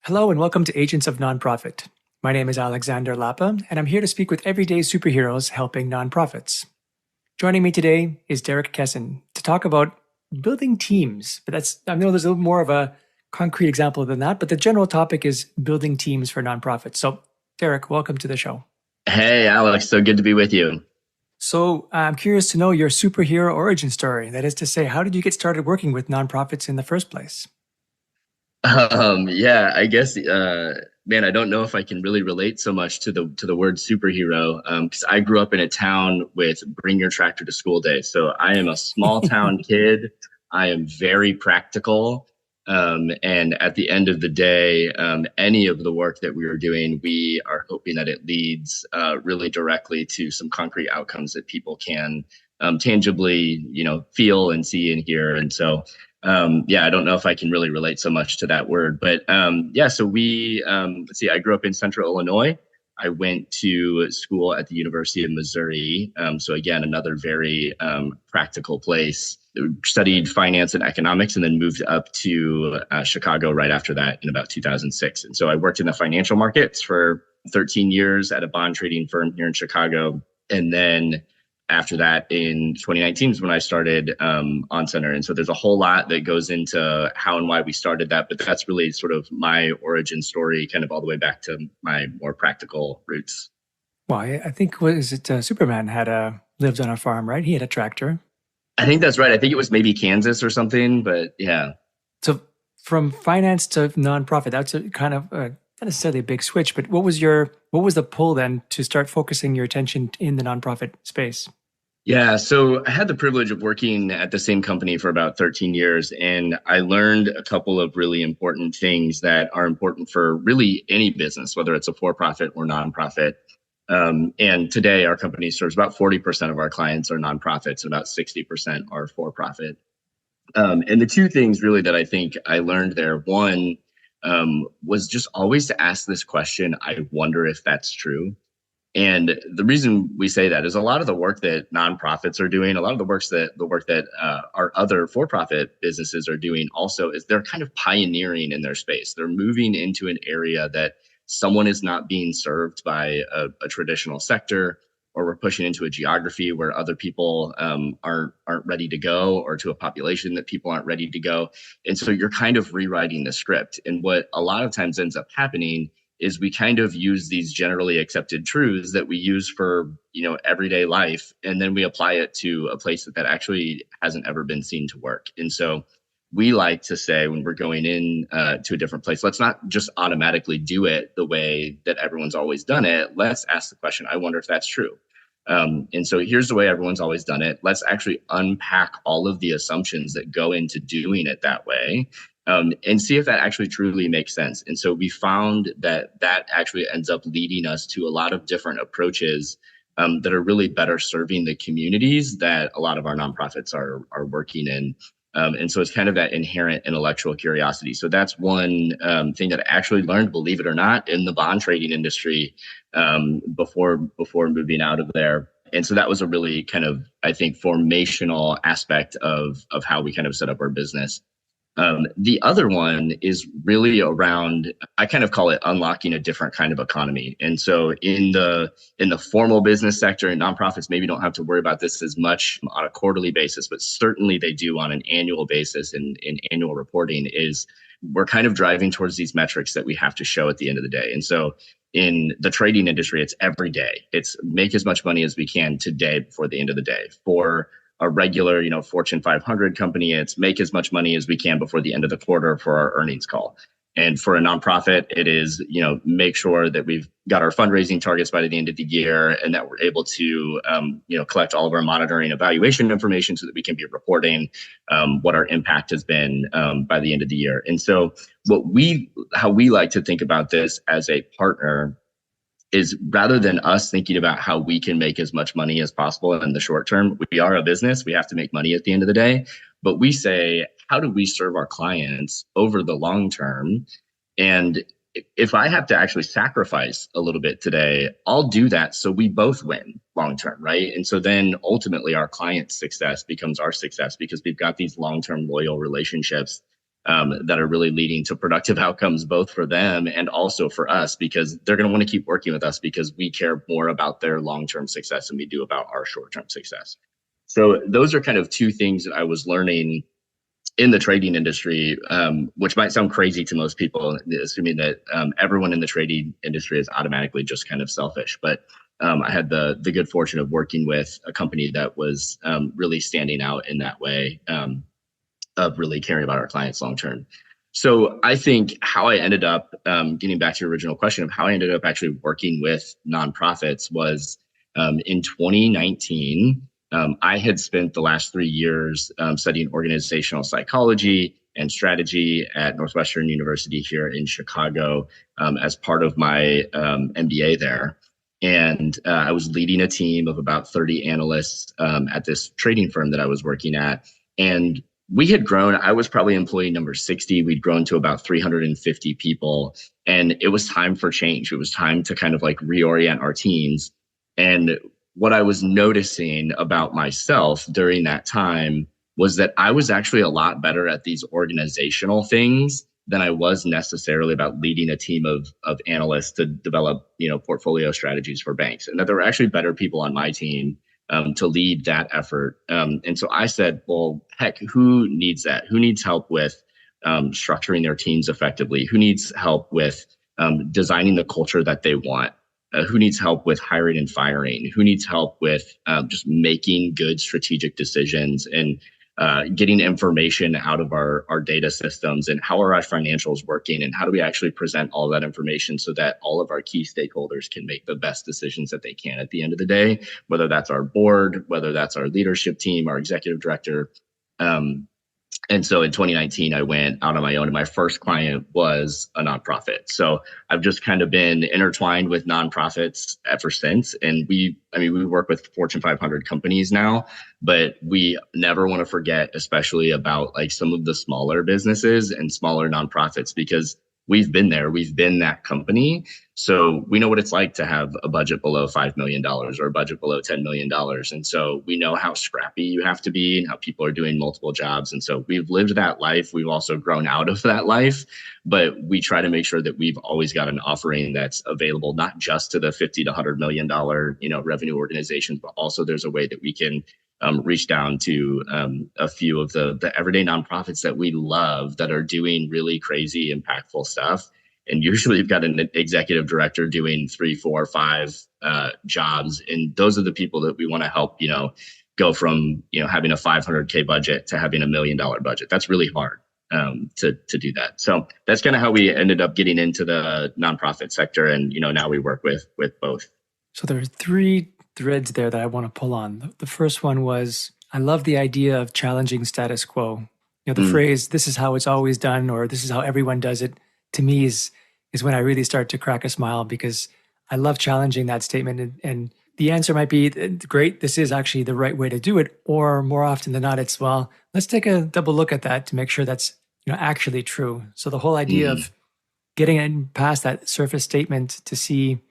Hello and welcome to Agents of Nonprofit. My name is Alexander Lapa, and I'm here to speak with everyday superheroes helping nonprofits. Joining me today is Derek Kessen to talk about building teams. But I know there's a little more of a concrete example than that, but the general topic is building teams for nonprofits. So, Derek, welcome to the show. Hey, Alex, so good to be with you. So, I'm curious to know your superhero origin story. That is to say, how did you get started working with nonprofits in the first place? Yeah, I guess, man, I don't know if I can really relate so much to the word superhero, because I grew up in a town with bring your tractor to school day. So I am a small town kid. I am very practical. And at the end of the day, any of the work that we are doing, we are hoping that it leads really directly to some concrete outcomes that people can tangibly, feel and see and hear. And so yeah, I don't know if I can really relate so much to that word, but yeah, so let's see, I grew up in central Illinois. I went to school at the University of Missouri. So again, another very practical place. Studied finance and economics and then moved up to Chicago right after that in about 2006. And so I worked in the financial markets for 13 years at a bond trading firm here in Chicago. And then after that in 2019 is when I started On Center. And so there's a whole lot that goes into how and why we started that, but that's really sort of my origin story, kind of all the way back to my more practical roots. Well, I think, Superman lived on a farm, right? He had a tractor. I think that's right. I think it was maybe Kansas or something, but yeah. So from finance to nonprofit, that's a kind of not necessarily a big switch, but what was the pull then to start focusing your attention in the nonprofit space? Yeah, so I had the privilege of working at the same company for about 13 years, and I learned a couple of really important things that are important for really any business, whether it's a for-profit or nonprofit. And today, our company serves about 40% of our clients are nonprofits, and about 60% are for-profit. And the two things really that I think I learned there, one was just always to ask this question, I wonder if that's true. And the reason we say that is a lot of the work that nonprofits are doing, a lot of the work that our other for-profit businesses are doing also is they're kind of pioneering in their space. They're moving into an area that someone is not being served by a traditional sector, or we're pushing into a geography where other people aren't ready to go, or to a population that people aren't ready to go. And so you're kind of rewriting the script. And what a lot of times ends up happening is we kind of use these generally accepted truths that we use for everyday life, and then we apply it to a place that actually hasn't ever been seen to work. And so we like to say when we're going in to a different place, let's not just automatically do it the way that everyone's always done it. Let's ask the question, I wonder if that's true. And so here's the way everyone's always done it. Let's actually unpack all of the assumptions that go into doing it that way, and see if that actually truly makes sense. And so we found that actually ends up leading us to a lot of different approaches that are really better serving the communities that a lot of our nonprofits are working in. And so it's kind of that inherent intellectual curiosity. So that's one thing that I actually learned, believe it or not, in the bond trading industry before moving out of there. And so that was a really kind of, I think, formational aspect of how we kind of set up our business. The other one is really around, I kind of call it unlocking a different kind of economy. And so in the formal business sector, and nonprofits maybe don't have to worry about this as much on a quarterly basis, but certainly they do on an annual basis in annual reporting, is we're kind of driving towards these metrics that we have to show at the end of the day. And so in the trading industry, it's every day. It's make as much money as we can today before the end of the day. For a regular, Fortune 500 company, it's make as much money as we can before the end of the quarter for our earnings call. And for a nonprofit, it is, make sure that we've got our fundraising targets by the end of the year, and that we're able to, collect all of our monitoring evaluation information so that we can be reporting what our impact has been by the end of the year. And so how we like to think about this as a partner is, rather than us thinking about how we can make as much money as possible in the short term, we are a business, we have to make money at the end of the day, but we say, how do we serve our clients over the long term? And if I have to actually sacrifice a little bit today, I'll do that so we both win long term, right? And so then ultimately our client's success becomes our success, because we've got these long-term loyal relationships that are really leading to productive outcomes, both for them and also for us, because they're going to want to keep working with us because we care more about their long-term success than we do about our short-term success. So those are kind of two things that I was learning in the trading industry, which might sound crazy to most people, assuming that everyone in the trading industry is automatically just kind of selfish. But I had the good fortune of working with a company that was really standing out in that way, of really caring about our clients long term. So I think how I ended up, getting back to your original question of how I ended up actually working with nonprofits was in 2019. I had spent the last 3 years studying organizational psychology and strategy at Northwestern University here in Chicago, as part of my MBA there. And I was leading a team of about 30 analysts at this trading firm that I was working at. And we had grown. I was probably employee number 60. We'd grown to about 350 people. And it was time for change. It was time to kind of like reorient our teams. And what I was noticing about myself during that time was that I was actually a lot better at these organizational things than I was necessarily about leading a team of analysts to develop, portfolio strategies for banks, and that there were actually better people on my team to lead that effort. And so I said, well, heck, who needs that? Who needs help with structuring their teams effectively? Who needs help with designing the culture that they want? Who needs help with hiring and firing? Who needs help with just making good strategic decisions and getting information out of our data systems, and how are our financials working, and how do we actually present all that information so that all of our key stakeholders can make the best decisions that they can at the end of the day, whether that's our board, whether that's our leadership team, our executive director. And so in 2019, I went out on my own, and my first client was a nonprofit. So I've just kind of been intertwined with nonprofits ever since. And we work with Fortune 500 companies now, but we never want to forget, especially about like some of the smaller businesses and smaller nonprofits, because we've been there, we've been that company. So we know what it's like to have a budget below $5 million or a budget below $10 million. And so we know how scrappy you have to be and how people are doing multiple jobs. And so we've lived that life. We've also grown out of that life, but we try to make sure that we've always got an offering that's available, not just to the $50 to $100 million, revenue organizations, but also there's a way that we can reach down to a few of the everyday nonprofits that we love that are doing really crazy, impactful stuff. And usually you've got an executive director doing 3, 4, 5 jobs. And those are the people that we want to help, go from, having a $500K budget to having $1 million budget. That's really hard to do that. So that's kind of how we ended up getting into the nonprofit sector. And, now we work with both. So there are 3 threads there that I want to pull on. The first one was, I love the idea of challenging status quo. The phrase, this is how it's always done, or this is how everyone does it, to me is when I really start to crack a smile, because I love challenging that statement. And the answer might be, great, this is actually the right way to do it. Or more often than not, it's, well, let's take a double look at that to make sure that's actually true. So the whole idea of getting past that surface statement to see,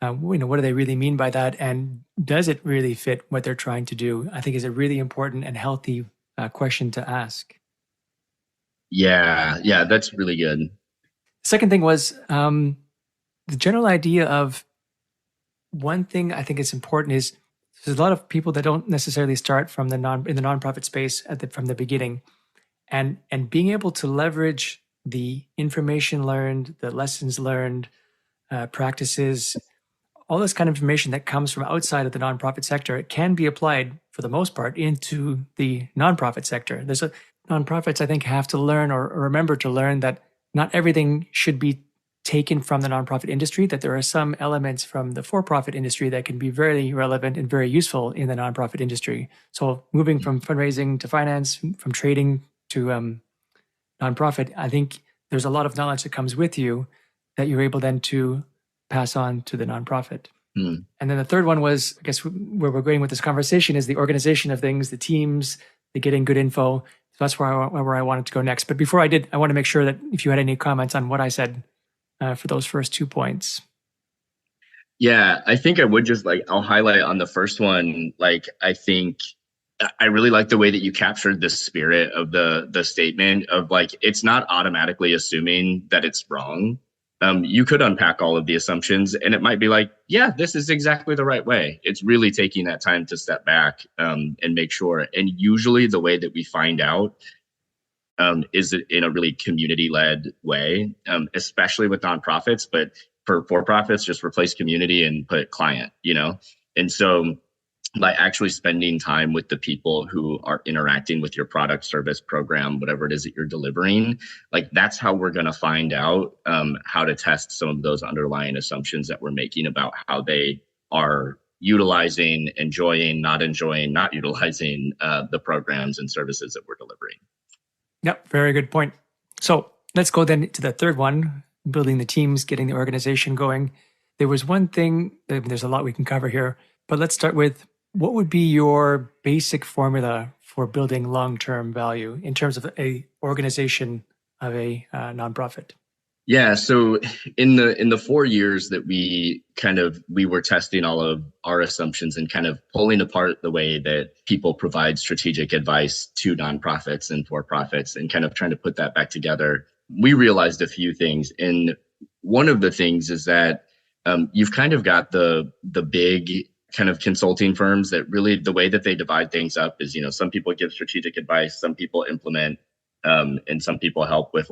what do they really mean by that? And does it really fit what they're trying to do? I think is a really important and healthy question to ask. Yeah, that's really good. Second thing was the general idea of, one thing I think is important is there's a lot of people that don't necessarily start from in the nonprofit space from the beginning, and being able to leverage the information learned, the lessons learned, practices, all this kind of information that comes from outside of the nonprofit sector, it can be applied for the most part into the nonprofit sector. Nonprofits, I think, have to learn or remember to learn that not everything should be taken from the nonprofit industry, that there are some elements from the for-profit industry that can be very relevant and very useful in the nonprofit industry. So moving from fundraising to finance, from trading to nonprofit, I think there's a lot of knowledge that comes with you that you're able then to pass on to the nonprofit. And then the third one was, I guess, where we're going with this conversation is the organization of things, the teams, the getting good info. So that's where I wanted to go next. But before I did, I want to make sure that if you had any comments on what I said for those first 2 points. Yeah, I think I would just I'll highlight on the first one, I think I really like the way that you captured the spirit of the statement of like it's not automatically assuming that it's wrong. You could unpack all of the assumptions, and it might be like, yeah, this is exactly the right way. It's really taking that time to step back and make sure. And usually, the way that we find out is in a really community-led way, especially with nonprofits. But for profits, just replace community and put client. And so by actually spending time with the people who are interacting with your product, service, program, whatever it is that you're delivering, like that's how we're going to find out how to test some of those underlying assumptions that we're making about how they are utilizing, enjoying, not utilizing the programs and services that we're delivering. Yep, very good point. So let's go then to the third one, building the teams, getting the organization going. There was one thing, there's a lot we can cover here, but let's start with what would be your basic formula for building long-term value in terms of a organization of a nonprofit? Yeah, so in the 4 years that we were testing all of our assumptions and kind of pulling apart the way that people provide strategic advice to nonprofits and for profits and kind of trying to put that back together, we realized a few things. And one of the things is that you've kind of got the big kind of consulting firms that really the way that they divide things up is, some people give strategic advice, some people implement, and some people help with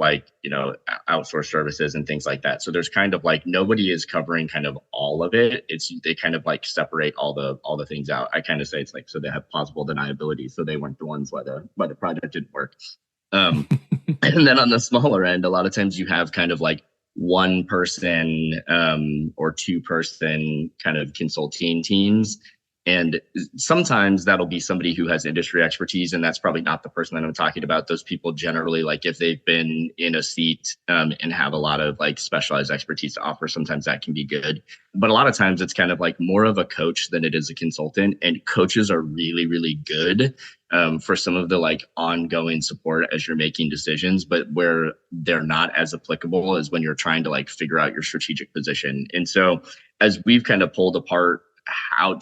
outsource services and things like that. So there's kind of like nobody is covering kind of all of it. They kind of like separate all the things out. I kind of say it's like so they have plausible deniability, so they weren't the ones why the project didn't work. And then on the smaller end, a lot of times you have kind of like one person or two person kind of consulting teams. And sometimes that'll be somebody who has industry expertise, and that's probably not the person that I'm talking about. Those people generally, like if they've been in a seat and have a lot of like specialized expertise to offer, sometimes that can be good. But a lot of times it's kind of like more of a coach than it is a consultant. And coaches are really, really good for some of the like ongoing support as you're making decisions. But where they're not as applicable is when you're trying to like figure out your strategic position. And so as we've kind of pulled apart how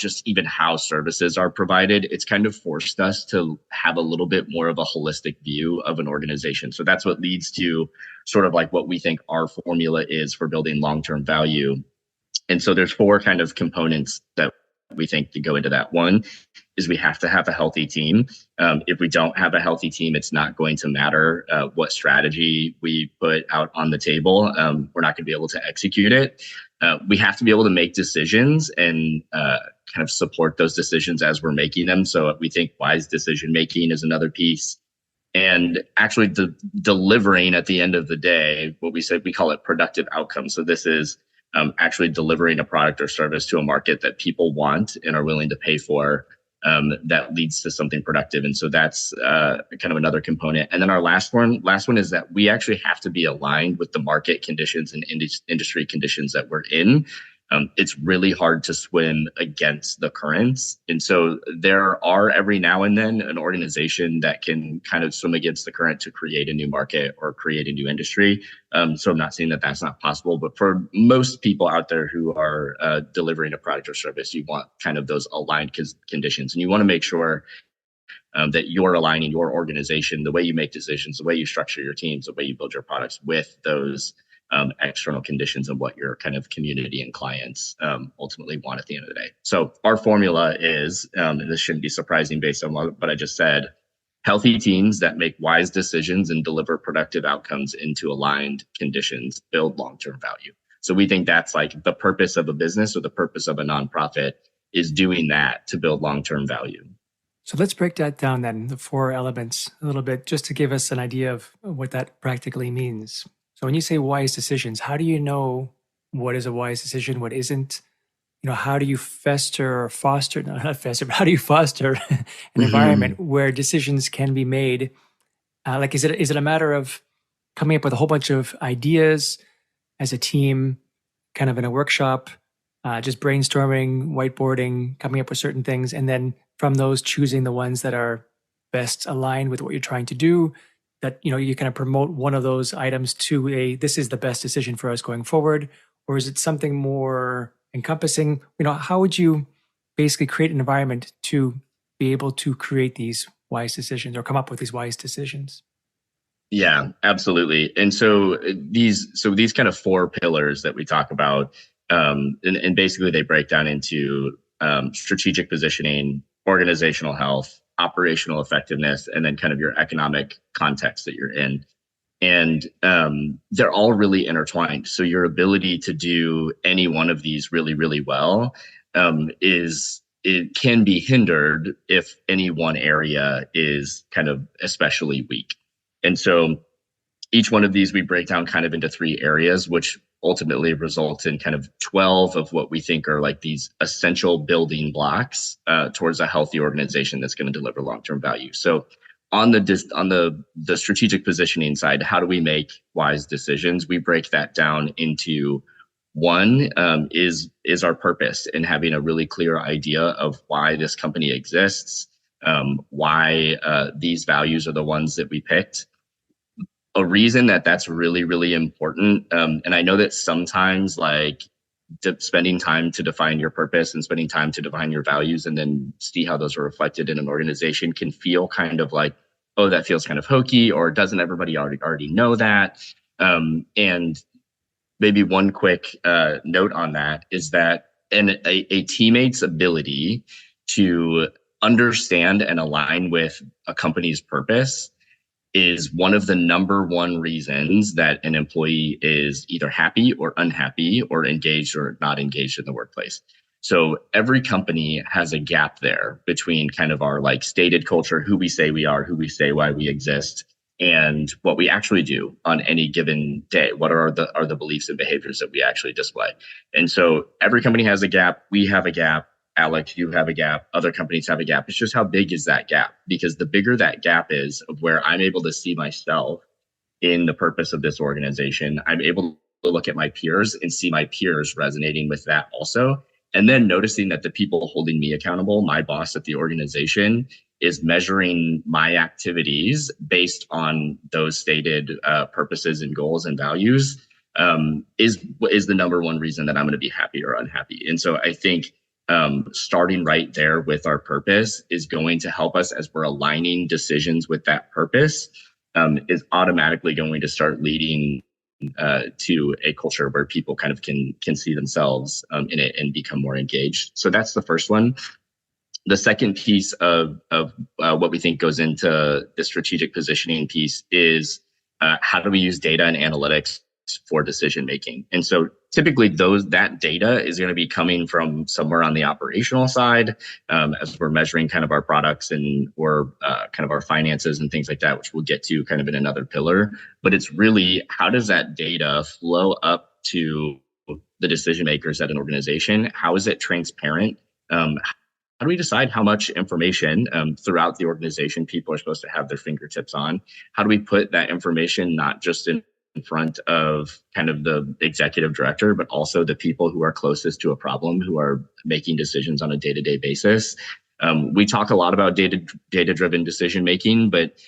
services are provided, it's kind of forced us to have a little bit more of a holistic view of an organization. So that's what leads to sort of like what we think our formula is for building long-term value. And so there's four kind of components that we think to go into that. One is we have to have a healthy team. If we don't have a healthy team, it's not going to matter what strategy we put out on the table. We're not going to be able to execute it. We have to be able to make decisions and kind of support those decisions as we're making them. So we think wise decision making is another piece. And actually delivering at the end of the day, what we said, we call it productive outcomes. So this is actually delivering a product or service to a market that people want and are willing to pay for, that leads to something productive. And so that's kind of another component. And then our last one is that we actually have to be aligned with the market conditions and industry conditions that we're in. It's really hard to swim against the currents. And so there are every now and then an organization that can kind of swim against the current to create a new market or create a new industry. So I'm not saying that that's not possible, but for most people out there who are delivering a product or service, you want kind of those aligned conditions. And you want to make sure that you're aligning your organization, the way you make decisions, the way you structure your teams, the way you build your products with those external conditions and what your kind of community and clients ultimately want at the end of the day. So our formula is, and this shouldn't be surprising based on what I just said, healthy teams that make wise decisions and deliver productive outcomes into aligned conditions build long-term value. So we think that's like the purpose of a business or the purpose of a nonprofit is doing that to build long-term value. So let's break that down then, the four elements a little bit, just to give us an idea of what that practically means. So when you say wise decisions, how do you know what is a wise decision, what isn't? How do you foster, but how do you foster an environment where decisions can be made? Is it a matter of coming up with a whole bunch of ideas as a team, kind of in a workshop, just brainstorming, whiteboarding, coming up with certain things, and then from those choosing the ones that are best aligned with what you're trying to do? That you kind of promote one of those items to this is the best decision for us going forward, or is it something more encompassing? How would you basically create an environment to be able to create these wise decisions or come up with these wise decisions? Yeah, absolutely. And so these kind of four pillars that we talk about, and basically they break down into strategic positioning, organizational health, operational effectiveness, and then kind of your economic context that you're in. And they're all really intertwined. So your ability to do any one of these really, really well is it can be hindered if any one area is kind of especially weak. And so each one of these we break down kind of into three areas, which ultimately results in kind of 12 of what we think are like these essential building blocks towards a healthy organization that's going to deliver long-term value. So on the strategic positioning side, how do we make wise decisions? We break that down into one is our purpose and having a really clear idea of why this company exists, why these values are the ones that we picked. A reason that that's really, really important. And I know that sometimes like spending time to define your purpose and spending time to define your values and then see how those are reflected in an organization can feel kind of like, oh, that feels kind of hokey, or doesn't everybody already know that? And maybe one quick note on that is that a teammate's ability to understand and align with a company's purpose is one of the number one reasons that an employee is either happy or unhappy or engaged or not engaged in the workplace. So every company has a gap there between kind of our like stated culture, who we say we are, who we say why we exist, and what we actually do on any given day. What are the beliefs and behaviors that we actually display? And so every company has a gap. We have a gap. Alex, you have a gap, other companies have a gap. It's just how big is that gap? Because the bigger that gap is of where I'm able to see myself in the purpose of this organization, I'm able to look at my peers and see my peers resonating with that also. And then noticing that the people holding me accountable, my boss at the organization, is measuring my activities based on those stated purposes and goals and values, is the number one reason that I'm going to be happy or unhappy. And so I think starting right there with our purpose is going to help us as we're aligning decisions with that purpose, is automatically going to start leading to a culture where people kind of can see themselves in it and become more engaged. So that's the first one. The second piece of what we think goes into the strategic positioning piece is how do we use data and analytics for decision making? And so typically that data is going to be coming from somewhere on the operational side, as we're measuring kind of our products or kind of our finances and things like that, which we'll get to kind of in another pillar. But it's really, how does that data flow up to the decision makers at an organization? How is it transparent? How do we decide how much information throughout the organization people are supposed to have their fingertips on? How do we put that information not just in front of kind of the executive director, but also the people who are closest to a problem, who are making decisions on a day-to-day basis? We talk a lot about data-driven decision making, but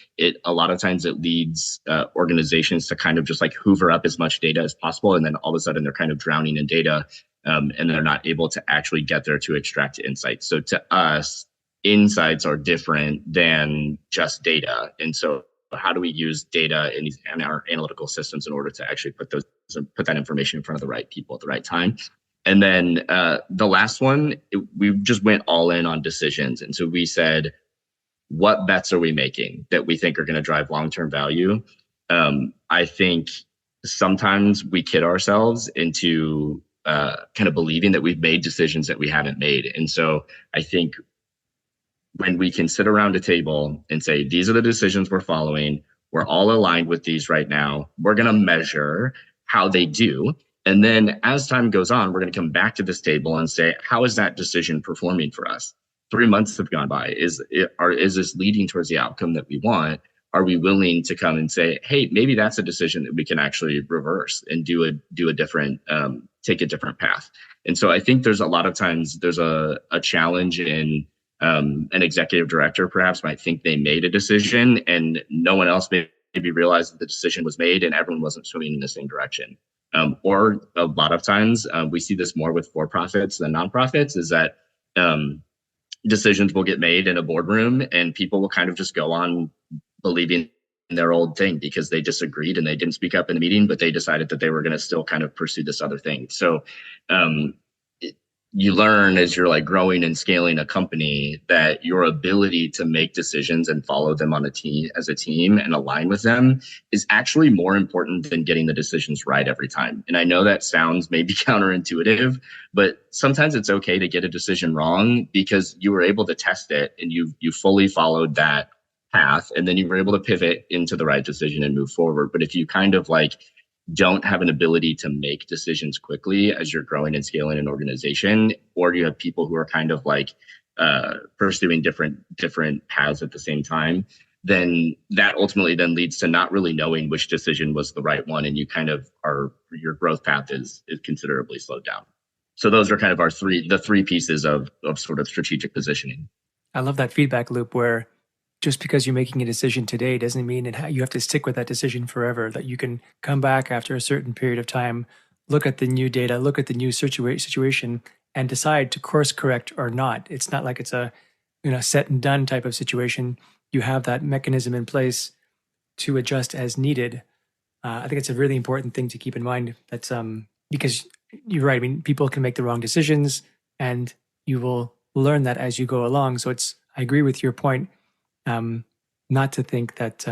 a lot of times it leads organizations to kind of just like hoover up as much data as possible, and then all of a sudden they're kind of drowning in data, and they're not able to actually get there to extract insights. So to us, insights are different than just data, and so how do we use data in our analytical systems in order to actually put that information in front of the right people at the right time? And then the last one, we just went all in on decisions. And so we said, what bets are we making that we think are going to drive long-term value? I think sometimes we kid ourselves into kind of believing that we've made decisions that we haven't made. And so I think when we can sit around a table and say, these are the decisions we're following, we're all aligned with these right now, we're going to measure how they do. And then as time goes on, we're going to come back to this table and say, how is that decision performing for us? 3 months have gone by. Is this leading towards the outcome that we want? Are we willing to come and say, hey, maybe that's a decision that we can actually reverse and do a different, take a different path? And so I think there's a lot of times there's a challenge in an executive director perhaps might think they made a decision and no one else maybe realized that the decision was made and everyone wasn't swimming in the same direction. Or a lot of times we see this more with for-profits than nonprofits, is that decisions will get made in a boardroom and people will kind of just go on believing in their old thing because they disagreed and they didn't speak up in the meeting, but they decided that they were going to still kind of pursue this other thing. So um, you learn as you're like growing and scaling a company that your ability to make decisions and follow them on a team as a team and align with them is actually more important than getting the decisions right every time. And I know that sounds maybe counterintuitive, but sometimes it's okay to get a decision wrong because you were able to test it and you fully followed that path and then you were able to pivot into the right decision and move forward. But if you kind of like don't have an ability to make decisions quickly as you're growing and scaling an organization, or you have people who are kind of like pursuing different paths at the same time, then that ultimately then leads to not really knowing which decision was the right one, and you kind of are your growth path is considerably slowed down. So those are kind of the three pieces of sort of strategic positioning. I love that feedback loop where just because you're making a decision today doesn't mean you have to stick with that decision forever, that you can come back after a certain period of time, look at the new data, look at the new situation, and decide to course correct or not. It's not like it's a set and done type of situation. You have that mechanism in place to adjust as needed. I think it's a really important thing to keep in mind. That's because you're right. I mean, people can make the wrong decisions, and you will learn that as you go along. So I agree with your point. Not to think that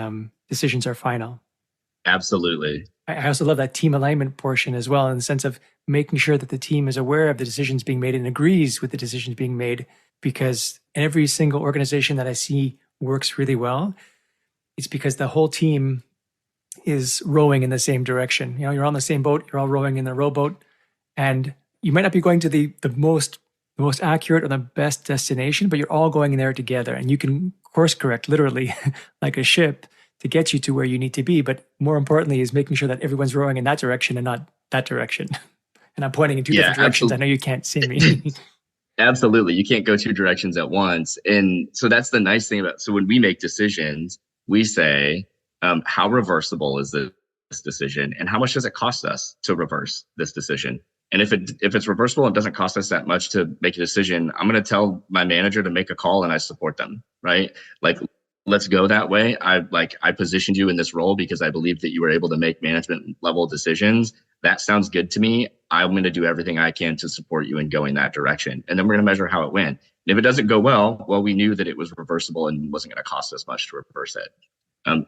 decisions are final. Absolutely. I also love that team alignment portion as well, in the sense of making sure that the team is aware of the decisions being made and agrees with the decisions being made, because every single organization that I see works really well, it's because the whole team is rowing in the same direction. You're on the same boat, you're all rowing in the rowboat, and you might not be going to the most accurate or the best destination, but you're all going there together, and you can course correct literally like a ship to get you to where you need to be. But more importantly is making sure that everyone's rowing in that direction and not that direction. And I'm pointing in two different directions. Absolutely. I know you can't see me. Absolutely. You can't go two directions at once. And so that's the nice thing so when we make decisions, we say, how reversible is this decision and how much does it cost us to reverse this decision? And if it's reversible and doesn't cost us that much to make a decision, I'm going to tell my manager to make a call and I support them, right? Like, let's go that way. I positioned you in this role because I believe that you were able to make management level decisions. That sounds good to me. I'm going to do everything I can to support you in going that direction. And then we're going to measure how it went. And if it doesn't go well, we knew that it was reversible and wasn't going to cost us much to reverse it.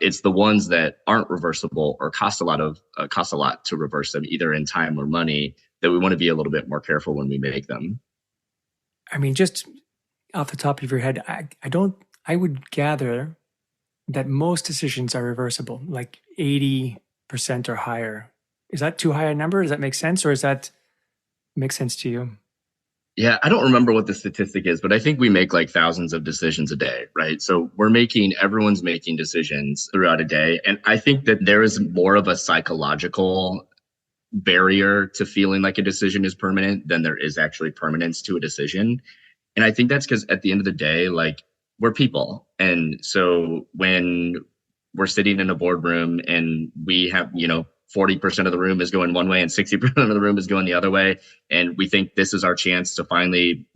It's the ones that aren't reversible or cost a lot to reverse them, either in time or money, that we want to be a little bit more careful when we make them. I mean, just off the top of your head, I would gather that most decisions are reversible, like 80% or higher. Is that too high a number? Does that make sense? Or does that make sense to you? Yeah, I don't remember what the statistic is, but I think we make like thousands of decisions a day, right? So everyone's making decisions throughout a day. And I think that there is more of a psychological barrier to feeling like a decision is permanent than there is actually permanence to a decision. And I think that's because at the end of the day, like, we're people. And so when we're sitting in a boardroom and we have, 40% of the room is going one way and 60% of the room is going the other way, and we think this is our chance to finally,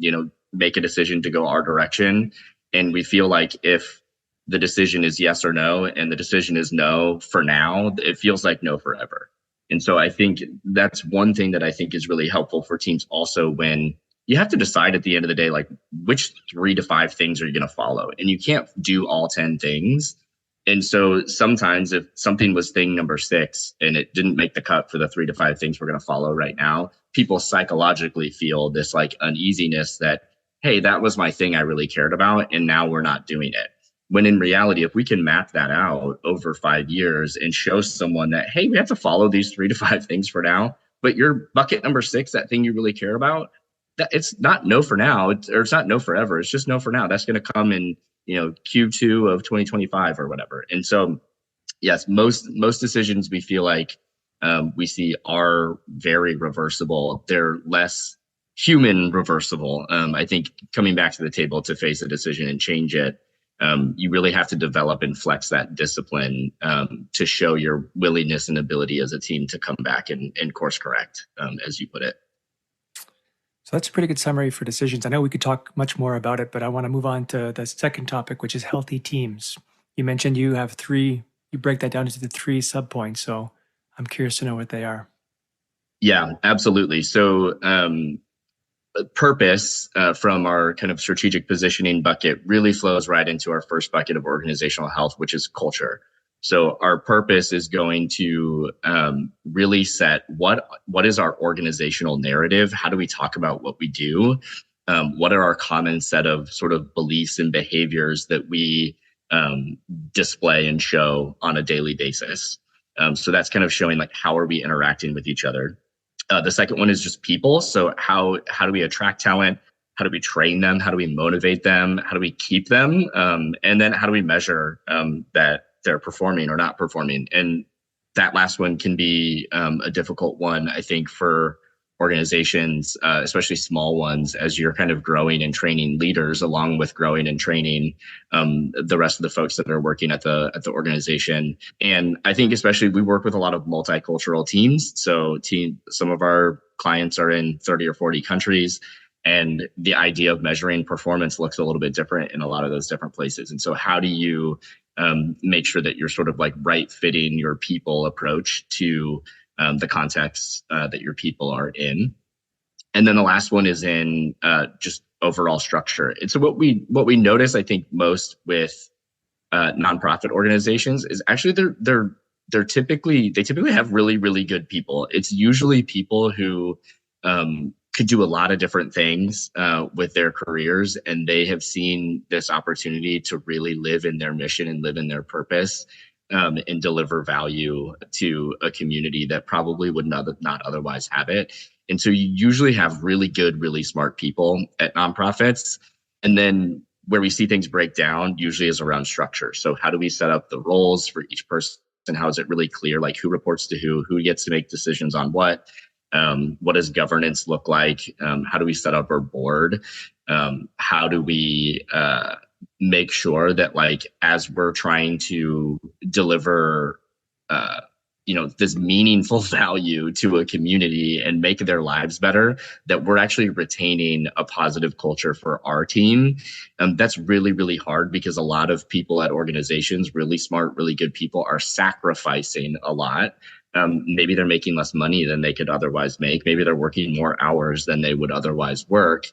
make a decision to go our direction. And we feel like if the decision is yes or no, and the decision is no for now, it feels like no forever. And so I think that's one thing that I think is really helpful for teams also, when you have to decide at the end of the day, like, which 3 to 5 things are you going to follow? And you can't do all 10 things. And so sometimes if something was thing number 6 and it didn't make the cut for the 3 to 5 things we're going to follow right now, people psychologically feel this like uneasiness that, hey, that was my thing I really cared about, and now we're not doing it. When in reality, if we can map that out over 5 years and show someone that, hey, we have to follow these 3 to 5 things for now, but your bucket number 6, that thing you really care about, that it's not no for now, it's not no forever. It's just no for now. That's going to come in, Q2 of 2025 or whatever. And so, yes, most decisions we feel like we see are very reversible. They're less human reversible. I think coming back to the table to face a decision and change it, you really have to develop and flex that discipline to show your willingness and ability as a team to come back and course correct, as you put it. So that's a pretty good summary for decisions. I know we could talk much more about it, but I want to move on to the second topic, which is healthy teams. You mentioned you have three, you break that down into the three subpoints. So I'm curious to know what they are. Yeah, absolutely. So purpose from our kind of strategic positioning bucket really flows right into our first bucket of organizational health, which is culture. So our purpose is going to really set what is our organizational narrative? How do we talk about what we do? What are our common set of sort of beliefs and behaviors that we display and show on a daily basis? So that's kind of showing like how are we interacting with each other. The second one is just people. So how do we attract talent? How do we train them? How do we motivate them? How do we keep them? And then how do we measure that they're performing or not performing? And that last one can be a difficult one, I think, for organizations, especially small ones, as you're kind of growing and training leaders, along with growing and training the rest of the folks that are working at the organization. And I think especially we work with a lot of multicultural teams. So some of our clients are in 30 or 40 countries. And the idea of measuring performance looks a little bit different in a lot of those different places. And so how do you make sure that you're sort of like right fitting your people approach to the context that your people are in? And then the last one is in just overall structure. And so what we notice, I think, most with nonprofit organizations is actually they typically have really good people. It's usually people who could do a lot of different things with their careers, and they have seen this opportunity to really live in their mission and live in their purpose, and deliver value to a community that probably would not otherwise have it. And so you usually have really good, really smart people at nonprofits. And then where we see things break down usually is around structure. So how do we set up the roles for each person? And how is it really clear, like who reports to who gets to make decisions on what does governance look like? How do we set up our board? How do we make sure that, like, as we're trying to deliver this meaningful value to a community and make their lives better, that we're actually retaining a positive culture for our team? That's really hard, because a lot of people at organizations, really smart, really good people, are sacrificing a lot. Maybe they're making less money than they could otherwise make. Maybe they're working more hours than they would otherwise work.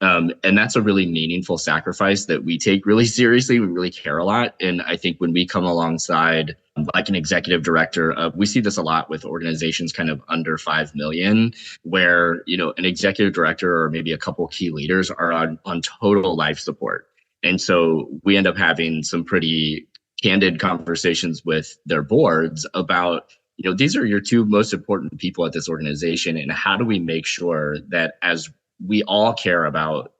And that's a really meaningful sacrifice that we take really seriously. We really care a lot. And I think when we come alongside like an executive director, we see this a lot with organizations kind of under 5 million, where, an executive director or maybe a couple key leaders are on total life support. And so we end up having some pretty candid conversations with their boards about, these are your two most important people at this organization. And how do we make sure that, as we all care about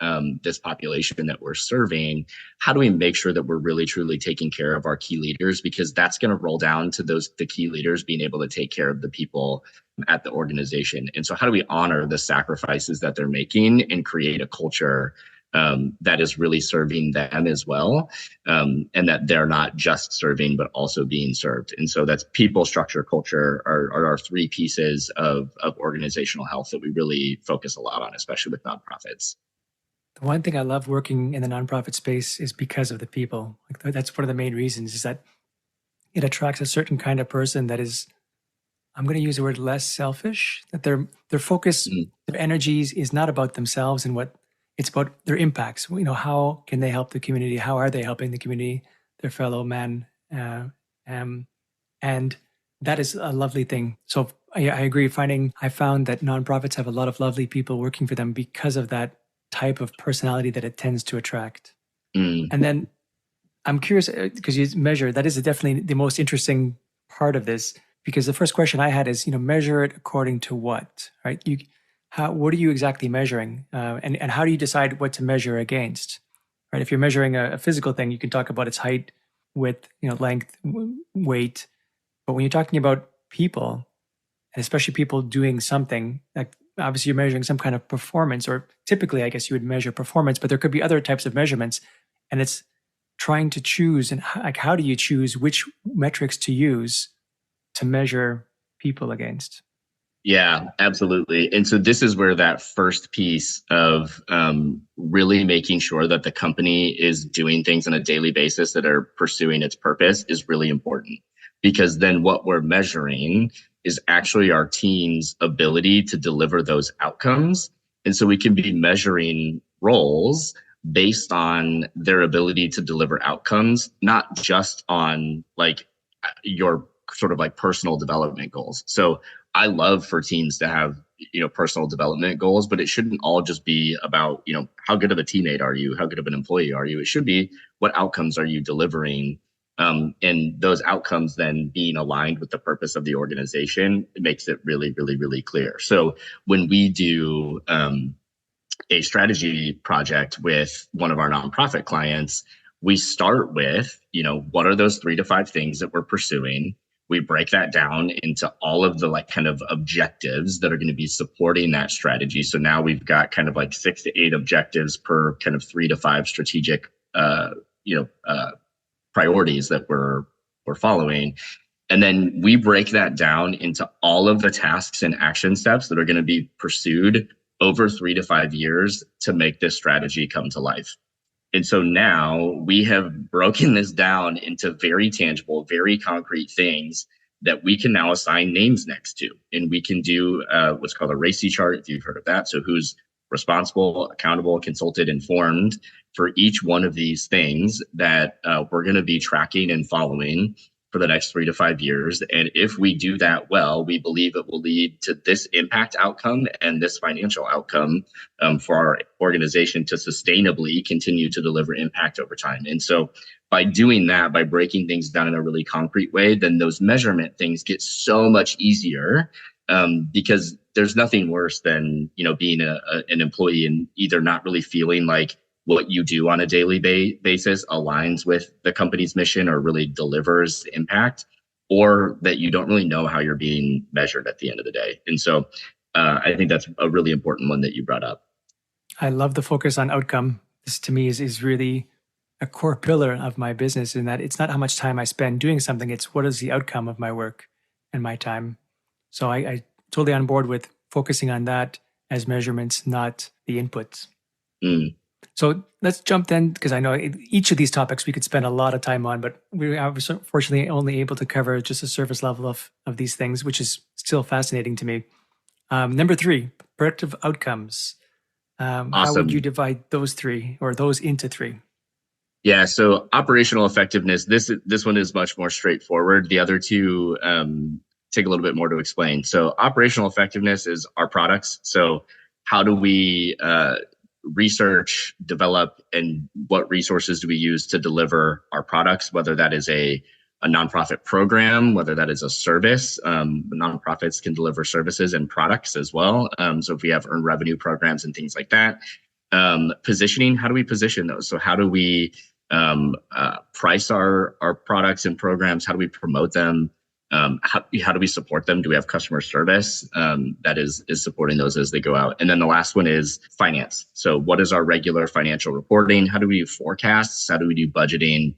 this population that we're serving, how do we make sure that we're really truly taking care of our key leaders? Because that's going to roll down to the key leaders being able to take care of the people at the organization. And so how do we honor the sacrifices that they're making and create a culture that is really serving them as well, and that they're not just serving, but also being served? And so that's people, structure, culture are our three pieces of organizational health that we really focus a lot on, especially with nonprofits. The one thing I love working in the nonprofit space is because of the people. Like, that's one of the main reasons, is that it attracts a certain kind of person that is, I'm going to use the word, less selfish, that their focus, their energies is not about themselves and what it's about their impacts. How can they help the community? How are they helping the community, their fellow man? And that is a lovely thing. So I agree. I found that nonprofits have a lot of lovely people working for them because of that type of personality that it tends to attract. And then I'm curious, because you measure, that is definitely the most interesting part of this, because the first question I had is, measure it according to what, right? What are you exactly measuring? And how do you decide what to measure against, right? If you're measuring a physical thing, you can talk about its height, width, length, weight. But when you're talking about people, and especially people doing something, like obviously you're measuring some kind of performance, or typically I guess you would measure performance, but there could be other types of measurements. And it's trying to choose, and how do you choose which metrics to use to measure people against? Yeah, absolutely. And so this is where that first piece of really making sure that the company is doing things on a daily basis that are pursuing its purpose is really important. Because then what we're measuring is actually our team's ability to deliver those outcomes. And so we can be measuring roles based on their ability to deliver outcomes, not just on like your sort of like personal development goals. So I love for teams to have, personal development goals, but it shouldn't all just be about, how good of a teammate are you? How good of an employee are you? It should be what outcomes are you delivering? And those outcomes then being aligned with the purpose of the organization, it makes it really, really, really clear. So when we do a strategy project with one of our nonprofit clients, we start with, what are those 3 to 5 things that we're pursuing? We break that down into all of the like kind of objectives that are going to be supporting that strategy. So now we've got kind of like 6 to 8 objectives per kind of 3 to 5 strategic, priorities that we're following. And then we break that down into all of the tasks and action steps that are going to be pursued over 3 to 5 years to make this strategy come to life. And so now we have broken this down into very tangible, very concrete things that we can now assign names next to. And we can do what's called a RACI chart, if you've heard of that. So who's responsible, accountable, consulted, informed for each one of these things that we're going to be tracking and following for the next 3 to 5 years. And if we do that well, we believe it will lead to this impact outcome and this financial outcome for our organization to sustainably continue to deliver impact over time. And so by doing that, by breaking things down in a really concrete way, then those measurement things get so much easier, because there's nothing worse than, being an employee and either not really feeling like what you do on a daily basis aligns with the company's mission or really delivers impact, or that you don't really know how you're being measured at the end of the day. And so I think that's a really important one that you brought up. I love the focus on outcome. This to me is really a core pillar of my business, in that it's not how much time I spend doing something, it's what is the outcome of my work and my time. So I totally on board with focusing on that as measurements, not the inputs. Mm. So let's jump then, because I know each of these topics we could spend a lot of time on, but we are fortunately only able to cover just a surface level of these things, which is still fascinating to me. Number 3, productive outcomes. How would you Awesome. divide those 3 or those into 3? Yeah, so operational effectiveness, this one is much more straightforward. The other two take a little bit more to explain. So operational effectiveness is our products. So how do we research, develop, and what resources do we use to deliver our products, whether that is a nonprofit program, whether that is a service. Nonprofits can deliver services and products as well. So if we have earned revenue programs and things like that. Positioning, how do we position those? So how do we price our products and programs? How do we promote them? How do we support them? Do we have customer service that is supporting those as they go out? And then the last one is finance. So what is our regular financial reporting? How do we do forecasts? How do we do budgeting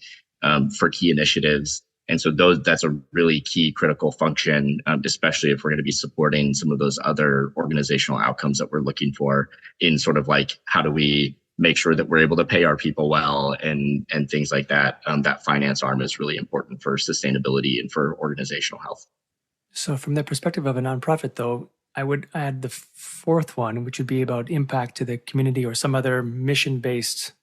for key initiatives? And so that's a really key critical function, especially if we're going to be supporting some of those other organizational outcomes that we're looking for in sort of like, how do we make sure that we're able to pay our people well and things like that. That finance arm is really important for sustainability and for organizational health. So from the perspective of a nonprofit, though, I would add the 4th one, which would be about impact to the community or some other mission-based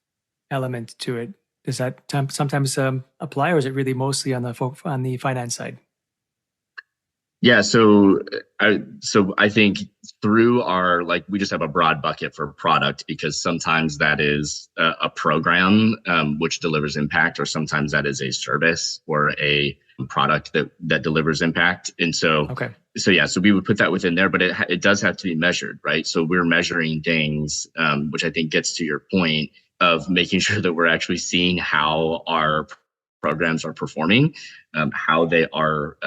element to it. Does that sometimes apply, or is it really mostly on the finance side? Yeah, so I think through our, like, we just have a broad bucket for product because sometimes that is a program which delivers impact, or sometimes that is a service or a product that delivers impact. And so, okay. So yeah, so we would put that within there, but it does have to be measured, right? So we're measuring things, which I think gets to your point of making sure that we're actually seeing how our programs are performing, how they are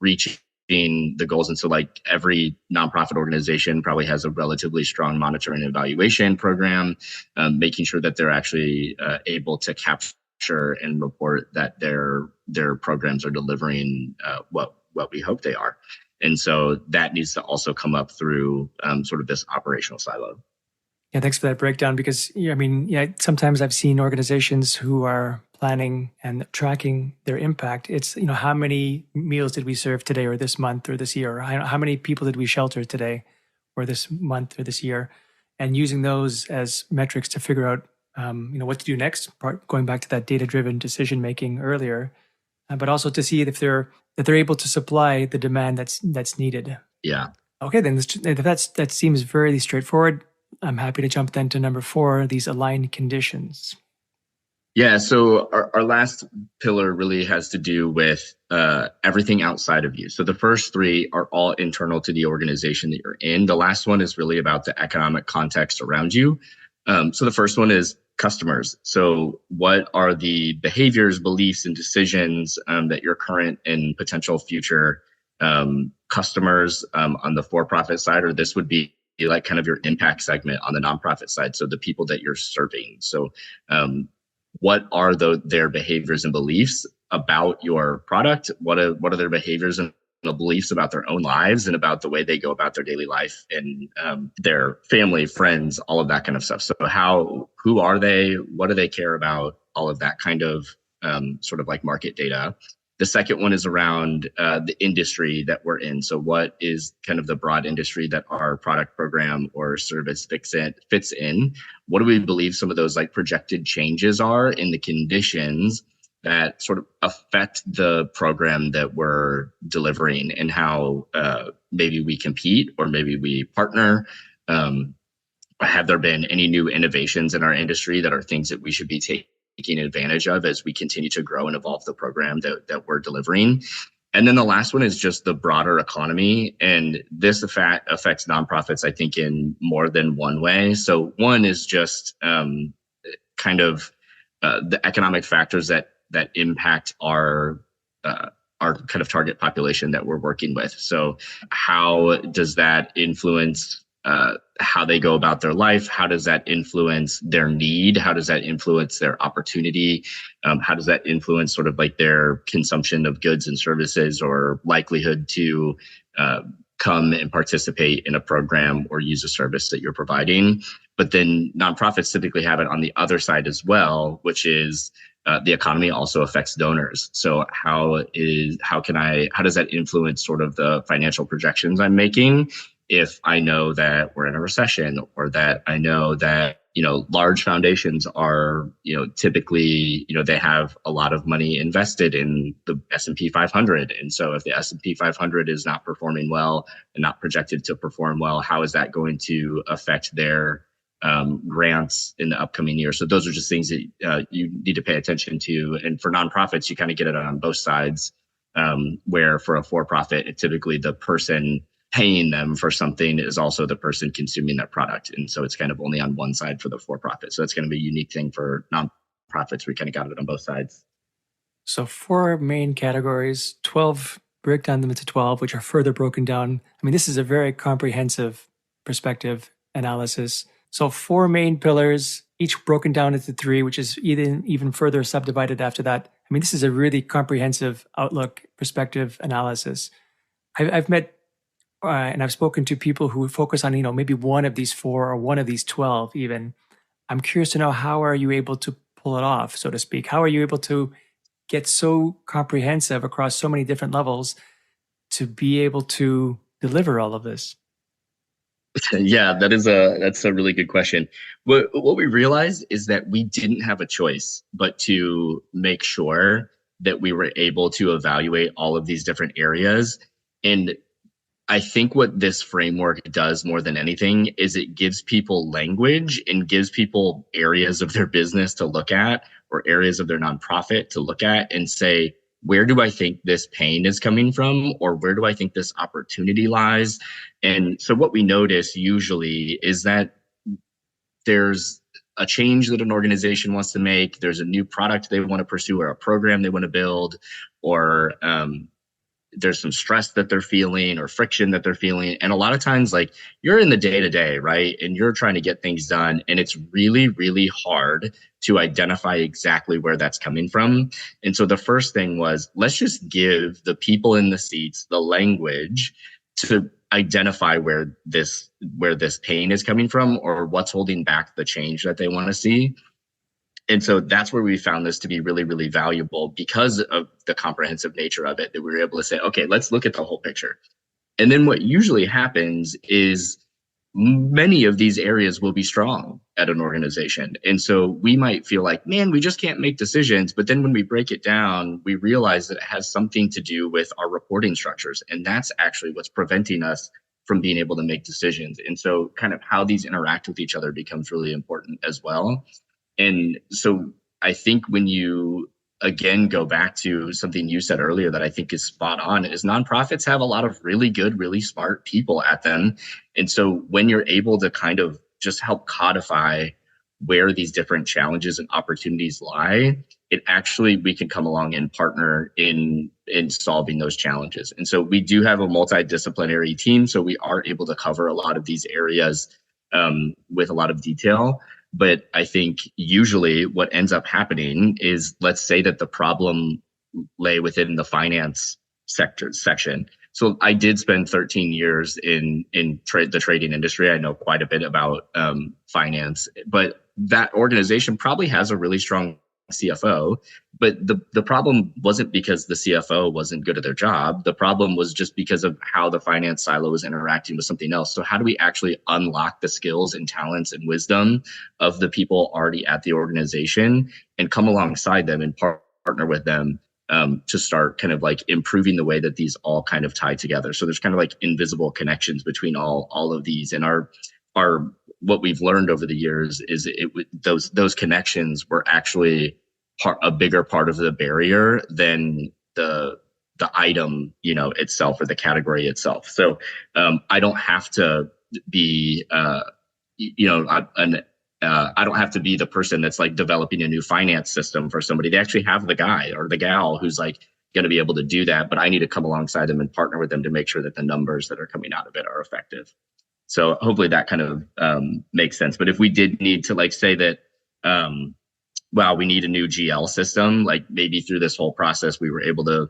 reaching the goals. And so like every nonprofit organization probably has a relatively strong monitoring and evaluation program, making sure that they're actually able to capture and report that their programs are delivering what we hope they are. And so that needs to also come up through sort of this operational silo. Yeah, thanks for that breakdown because sometimes I've seen organizations who are planning and tracking their impact. It's, how many meals did we serve today or this month or this year? Or how many people did we shelter today or this month or this year? And using those as metrics to figure out, what to do next, going back to that data-driven decision making earlier, but also to see if they're able to supply the demand that's needed. Yeah. Okay, then that seems very straightforward. I'm happy to jump then to number 4, these aligned conditions. Yeah, so our last pillar really has to do with everything outside of you. So the first 3 are all internal to the organization that you're in. The last one is really about the economic context around you. So the first one is customers. So what are the behaviors, beliefs, and decisions that your current and potential future customers on the for-profit side, or this would be like kind of your impact segment on the nonprofit side. So the people that you're serving. So what are their behaviors and beliefs about your product? What are their behaviors and beliefs about their own lives and about the way they go about their daily life and their family, friends, all of that kind of stuff. So who are they? What do they care about? All of that kind of sort of like market data. The second one is around the industry that we're in. So what is kind of the broad industry that our product, program, or service fits in? What do we believe some of those like projected changes are in the conditions that sort of affect the program that we're delivering and how maybe we compete or maybe we partner? Have there been any new innovations in our industry that are things that we should be taking advantage of as we continue to grow and evolve the program that we're delivering? And then the last one is just the broader economy. And this affects nonprofits, I think, in more than one way. So one is just kind of the economic factors that impact our kind of target population that we're working with. So how does that influence how they go about their life? How does that influence their need? How does that influence their opportunity? How does that influence sort of like their consumption of goods and services or likelihood to come and participate in a program or use a service that you're providing? But then nonprofits typically have it on the other side as well, which is the economy also affects donors. So how does that influence sort of the financial projections I'm making? If I know that we're in a recession, or that I know that, large foundations are, typically, they have a lot of money invested in the S&P 500. And so if the S&P 500 is not performing well and not projected to perform well, how is that going to affect their grants in the upcoming year? So those are just things that you need to pay attention to. And for nonprofits, you kind of get it on both sides, where for a for-profit, typically the person paying them for something is also the person consuming that product. And so it's kind of only on one side for the for-profit. So that's going to be a unique thing for nonprofits. We kind of got it on both sides. So 4 main categories, 12, break down them into 12, which are further broken down. I mean, this is a very comprehensive perspective analysis. So 4 main pillars, each broken down into 3, which is even further subdivided after that. I mean, this is a really comprehensive outlook, perspective analysis. I've met and I've spoken to people who focus on, maybe one of these 4 or one of these 12 even. I'm curious to know, how are you able to pull it off, so to speak? How are you able to get so comprehensive across so many different levels to be able to deliver all of this? Yeah, that's a really good question. What we realized is that we didn't have a choice but to make sure that we were able to evaluate all of these different areas. And I think what this framework does more than anything is it gives people language and gives people areas of their business to look at, or areas of their nonprofit to look at and say, where do I think this pain is coming from? Or where do I think this opportunity lies? And so what we notice usually is that there's a change that an organization wants to make. There's a new product they want to pursue, or a program they want to build, or there's some stress that they're feeling or friction that they're feeling. And a lot of times, like, you're in the day to day, right? And you're trying to get things done. And it's really, really hard to identify exactly where that's coming from. And so the first thing was, let's just give the people in the seats the language to identify where this pain is coming from, or what's holding back the change that they want to see. And so that's where we found this to be really, really valuable, because of the comprehensive nature of it, that we were able to say, okay, let's look at the whole picture. And then what usually happens is many of these areas will be strong at an organization. And so we might feel like, man, we just can't make decisions. But then when we break it down, we realize that it has something to do with our reporting structures. And that's actually what's preventing us from being able to make decisions. And so kind of how these interact with each other becomes really important as well. And so I think when you again go back to something you said earlier that I think is spot on, is nonprofits have a lot of really good, really smart people at them. And so when you're able to kind of just help codify where these different challenges and opportunities lie, it actually, we can come along and partner in solving those challenges. And so we do have a multidisciplinary team, so we are able to cover a lot of these areas with a lot of detail. But I think usually what ends up happening is, let's say that the problem lay within the finance section. So I did spend 13 years in the trading industry. I know quite a bit about finance, but that organization probably has a really strong CFO. But the problem wasn't because the CFO wasn't good at their job. The problem was just because of how the finance silo was interacting with something else. So how do we actually unlock the skills and talents and wisdom of the people already at the organization and come alongside them and partner with them to start kind of like improving the way that these all kind of tie together. So there's kind of like invisible connections between all of these. And our what we've learned over the years is those connections were actually a bigger part of the barrier than the item, itself, or the category itself. So I don't have to be, I don't have to be the person that's like developing a new finance system for somebody. They actually have the guy or the gal who's like going to be able to do that, but I need to come alongside them and partner with them to make sure that the numbers that are coming out of it are effective. So hopefully that kind of makes sense. But if we did need to like say that, we need a new GL system, like maybe through this whole process, we were able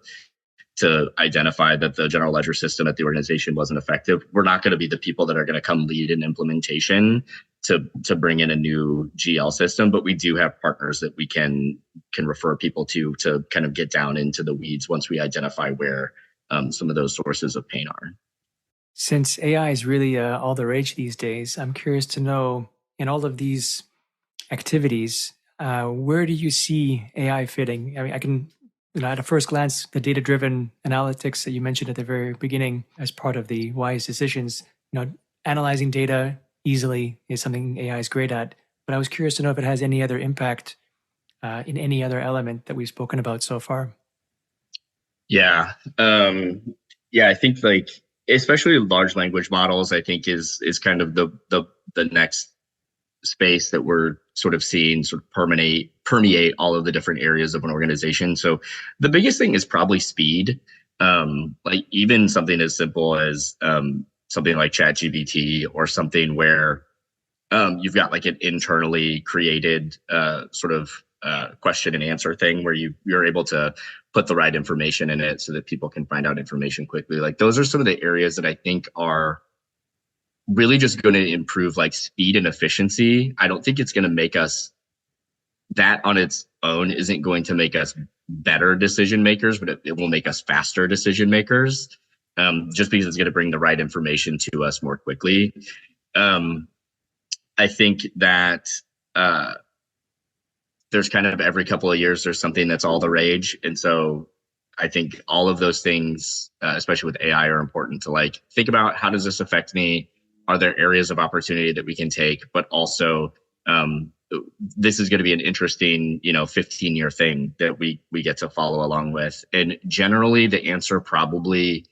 to identify that the general ledger system at the organization wasn't effective. We're not going to be the people that are going to come lead an implementation to bring in a new GL system, but we do have partners that we can refer people to kind of get down into the weeds once we identify where some of those sources of pain are. Since AI is really all the rage these days, I'm curious to know, in all of these activities, where do you see AI fitting? I mean, I can, at a first glance, the data-driven analytics that you mentioned at the very beginning as part of the wise decisions, analyzing data easily is something AI is great at. But I was curious to know if it has any other impact in any other element that we've spoken about so far. Yeah. I think like, especially large language models, I think is kind of the next space that we're sort of seeing sort of permeate all of the different areas of an organization. So the biggest thing is probably speed. Like even something as simple as something like ChatGPT, or something where you've got like an internally created sort of question and answer thing where you're able to put the right information in it so that people can find out information quickly. Like those are some of the areas that I think are really just going to improve like speed and efficiency. I don't think it's going to make us, that on its own isn't going to make us better decision makers, but it will make us faster decision makers, just because it's going to bring the right information to us more quickly. I think that there's kind of every couple of years, there's something that's all the rage. And so I think all of those things, especially with AI, are important to like think about. How does this affect me? Are there areas of opportunity that we can take? But also, this is going to be an interesting, 15-year thing that we get to follow along with. And generally, the answer probably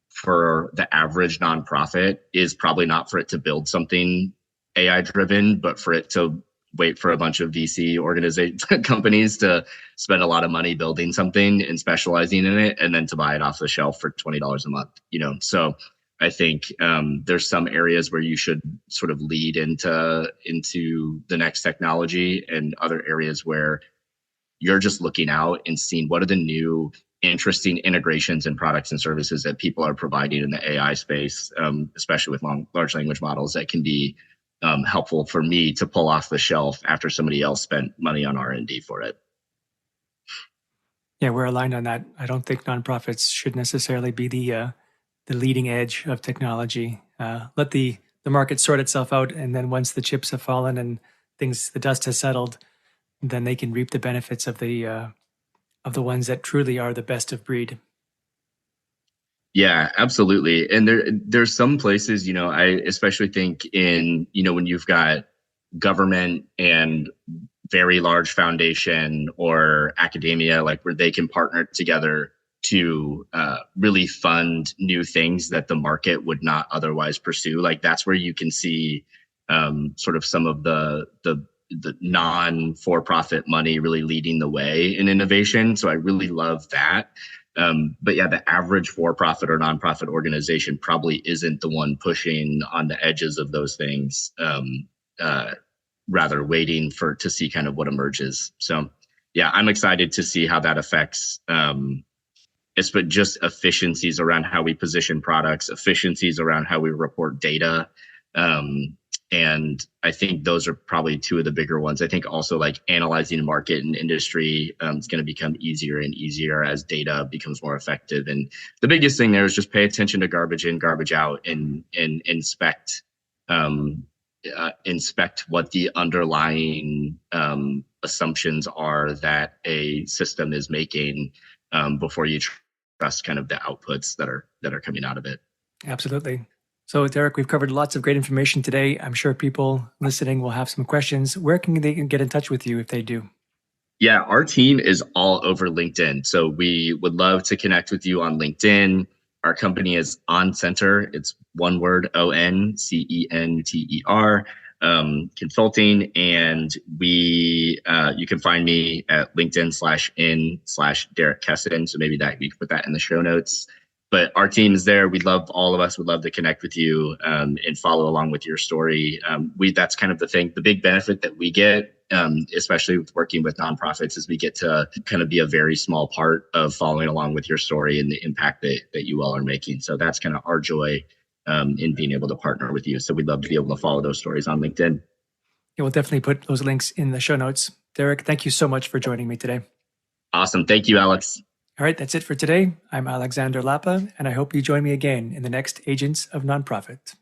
for the average nonprofit is probably not for it to build something AI driven, but for it to wait for a bunch of VC organization companies to spend a lot of money building something and specializing in it, and then to buy it off the shelf for $20 a month. So I think there's some areas where you should sort of lead into the next technology, and other areas where you're just looking out and seeing what are the new interesting integrations and products and services that people are providing in the AI space, especially with large language models that can be helpful for me to pull off the shelf after somebody else spent money on R&D for it. Yeah, we're aligned on that. I don't think nonprofits should necessarily be the leading edge of technology. Let the market sort itself out, and then once the chips have fallen and the dust has settled, then they can reap the benefits of the ones that truly are the best of breed. Yeah, absolutely. And there's some places, I especially think in, when you've got government and very large foundation or academia, like where they can partner together to really fund new things that the market would not otherwise pursue. Like that's where you can see sort of some of the non-for-profit money really leading the way in innovation. So I really love that. But yeah, the average for-profit or nonprofit organization probably isn't the one pushing on the edges of those things, rather waiting to see kind of what emerges. So yeah, I'm excited to see how that affects but just efficiencies around how we position products, efficiencies around how we report data. And I think those are probably two of the bigger ones. I think also like analyzing market and industry is going to become easier and easier as data becomes more effective. And the biggest thing there is just pay attention to garbage in, garbage out, and inspect what the underlying assumptions are that a system is making before you trust kind of the outputs that are coming out of it. Absolutely. So, Derek, we've covered lots of great information today. I'm sure people listening will have some questions. Where can they get in touch with you if they do? Yeah, our team is all over LinkedIn. So we would love to connect with you on LinkedIn. Our company is OnCenter. It's one word, ONCENTER, consulting. And you can find me at LinkedIn/in/Derek Kessen. So maybe we can put that in the show notes. But our team is there. All of us would love to connect with you and follow along with your story. That's kind of the thing. The big benefit that we get, especially with working with nonprofits, is we get to kind of be a very small part of following along with your story and the impact that you all are making. So that's kind of our joy in being able to partner with you. So we'd love to be able to follow those stories on LinkedIn. Yeah, we'll definitely put those links in the show notes. Derek, thank you so much for joining me today. Awesome. Thank you, Alex. All right, that's it for today. I'm Alexander Lapa, and I hope you join me again in the next Agents of Nonprofit.